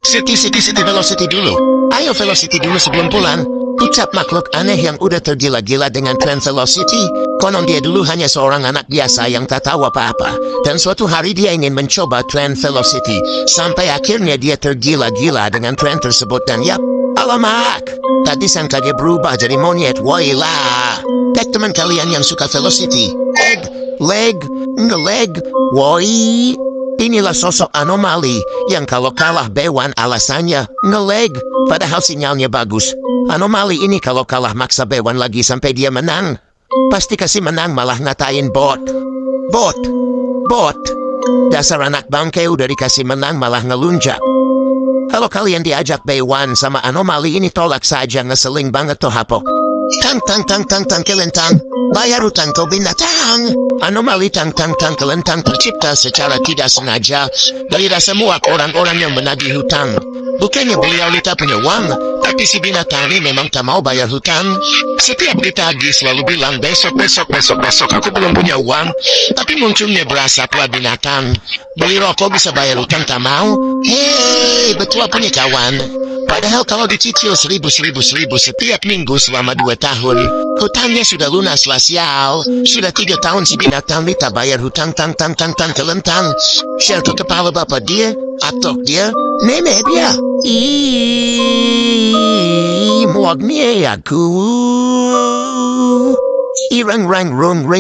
City velocity dulu. Ayo velocity dulu sebelum pulang. Ucap makhluk aneh yang udah tergila-gila dengan tren velocity. Konon dia dulu hanya seorang anak biasa yang tak tahu apa-apa. Dan suatu hari dia ingin mencoba tren velocity. Sampai akhirnya dia tergila-gila dengan tren tersebut. Dan yap, alamak, tadi sangka dia berubah jadi monyet. Woilah. Tek teman kalian yang suka velocity. Leg, woi. Inilah sosok anomali yang kalau kalah Bewan alasannya nge-lag, padahal sinyalnya bagus. Anomali ini kalau kalah maksa Bewan lagi sampai dia menang. Pasti kasih menang malah ngatain bot. Dasar anak bangke udah dikasih menang malah ngelunjak. Kalau kalian diajak Bewan sama anomali ini tolak saja, ngeseling banget tuh hapok. Tang kelentang, bayar utang kau binatang. Anomali tang kelentang tercipta secara tidak sengaja dari semua orang-orang yang menagih hutang. Bukannya beliau tak punya uang, tapi si binatang ini memang tak mau bayar hutang. Setiap ditagih selalu bilang besok aku belum punya uang. Tapi munculnya berasap lah binatang. Beli rokok bisa bayar hutang tak mau. Hei, betul punya kawan. Padahal kalau dicicil 1000 setiap minggu selama 2 tahun, hutangnya sudah lunas lah sial. Sudah 3 tahun si binatang ini tak bayar hutang tang kelentang. Share ke kepala bapak dia, atau dia, nenek dia. Muak nih aku. Ring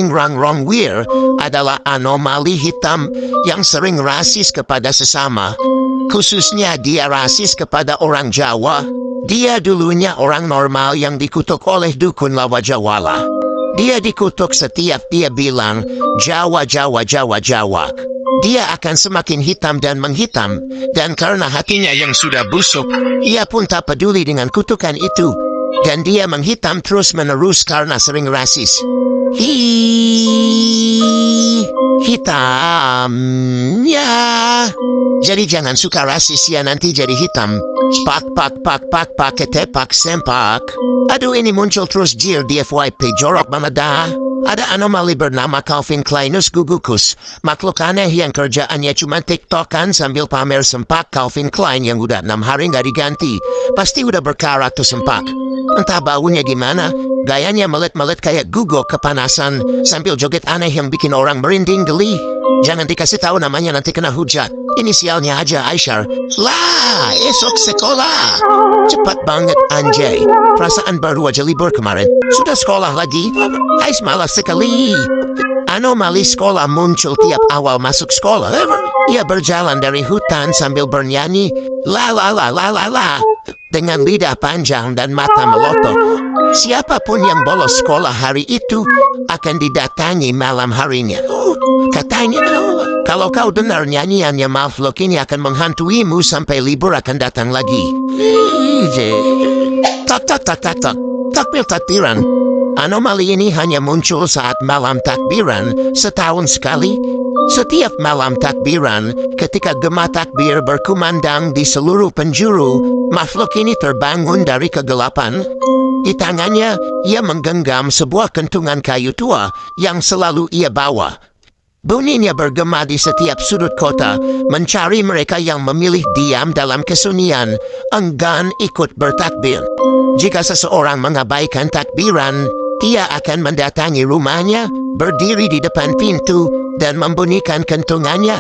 rang wir adalah anomali hitam yang sering rasis kepada sesama. Khususnya dia rasis kepada orang Jawa. Dia dulunya orang normal yang dikutuk oleh dukun lawa Jawala. Dia dikutuk setiap dia bilang Jawa. Dia akan semakin hitam dan menghitam. Dan karena hatinya yang sudah busuk, ia pun tak peduli dengan kutukan itu. Dan dia menghitam terus menerus karena sering rasis. Hitam ya. Jadi jangan suka rasis ya, nanti jadi hitam. Pak ketepak sempak. Aduh, ini muncul terus jir di FYP jorok mamada. Ada anomali bernama Calvin Kleinus Gugukus. Makhluk aneh yang kerjaannya cuma tiktokan sambil pamer sempak Calvin Klein yang udah 6 hari nggak diganti. Pasti udah berkarat tuh sempak. Entah baunya gimana, gayanya melet-melet kayak gugok kepanasan sambil joget aneh yang bikin orang merinding geli. Jangan dikasih tahu namanya, nanti kena hujat. Inisialnya aja Aisyar. Lah, esok sekolah. Cepat banget anjay. Perasaan baru aja libur kemarin. Sudah sekolah lagi? Ais malas sekali. Anomali sekolah muncul tiap awal masuk sekolah. Ia berjalan dari hutan sambil bernyanyi. La dengan lidah panjang dan mata melotot. Siapapun yang bolos sekolah hari itu akan didatangi malam harinya. Katanya, kalau kau dengar nyanyiannya makhluk ini akan menghantuimu sampai libur akan datang lagi. Takbiran. Anomali ini hanya muncul saat malam takbiran setahun sekali. Setiap malam takbiran, ketika gema takbir berkumandang di seluruh penjuru, makhluk ini terbangun dari kegelapan. Di tangannya, ia menggenggam sebuah kentungan kayu tua yang selalu ia bawa. Bunyinya bergema di setiap sudut kota, mencari mereka yang memilih diam dalam kesunyian, enggan ikut bertakbir. Jika seseorang mengabaikan takbiran, dia akan mendatangi rumahnya, berdiri di depan pintu, dan membunyikan kentungannya.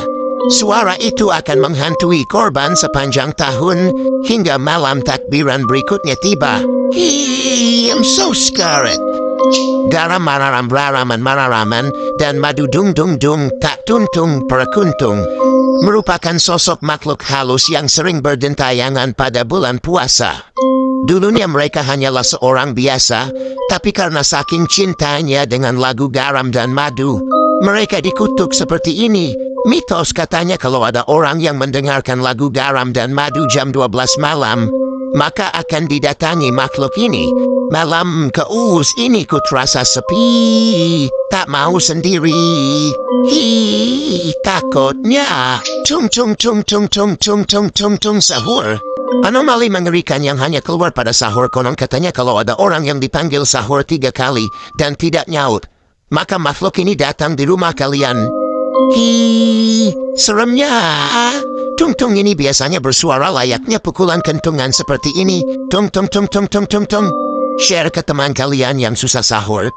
Suara itu akan menghantui korban sepanjang tahun hingga malam takbiran berikutnya tiba. I'm so scared. Garam mararaman dan madu dung tak tuntung perkuntung merupakan sosok makhluk halus yang sering berdentayangan pada bulan puasa. Dulunya mereka hanyalah seorang biasa, tapi karena saking cintanya dengan lagu garam dan madu, mereka dikutuk seperti ini. Mitos katanya kalau ada orang yang mendengarkan lagu garam dan madu jam 12 malam, maka akan didatangi makhluk ini. Malam keus ini ku terasa sepi, tak mau sendiri. Takutnya tung sahur. Anomali mengerikan yang hanya keluar pada sahur. Konon katanya kalau ada orang yang dipanggil sahur 3 kali dan tidak nyaut, maka makhluk ini datang di rumah kalian. Hi, seremnya. Tung-tung ini biasanya bersuara layaknya pukulan kentungan seperti ini. Tung-tung-tung-tung-tung-tung. Share ke teman kalian yang susah sahur.